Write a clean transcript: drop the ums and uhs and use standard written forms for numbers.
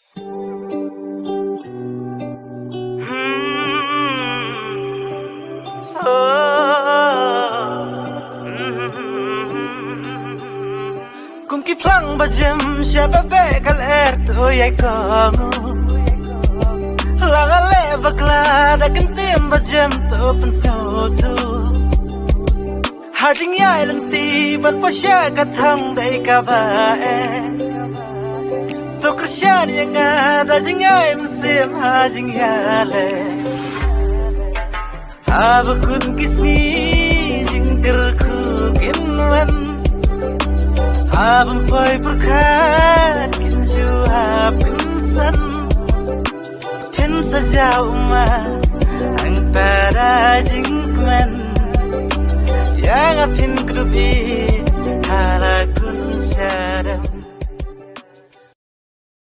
Kum ki plang ba jem shababe kal to yai ko Langa le bakla da kan tim ba jem to pan so tu Harding yai lang ti ban pa sha ka thang dai ka ba To krishan yang ada jing yai sim ha jing ya le Aba kun kismi jing ter ku kin wan Abang poi berkat kin ju hapin san Kin sajau ma ang para jingman Yang apin krubi harakun syarab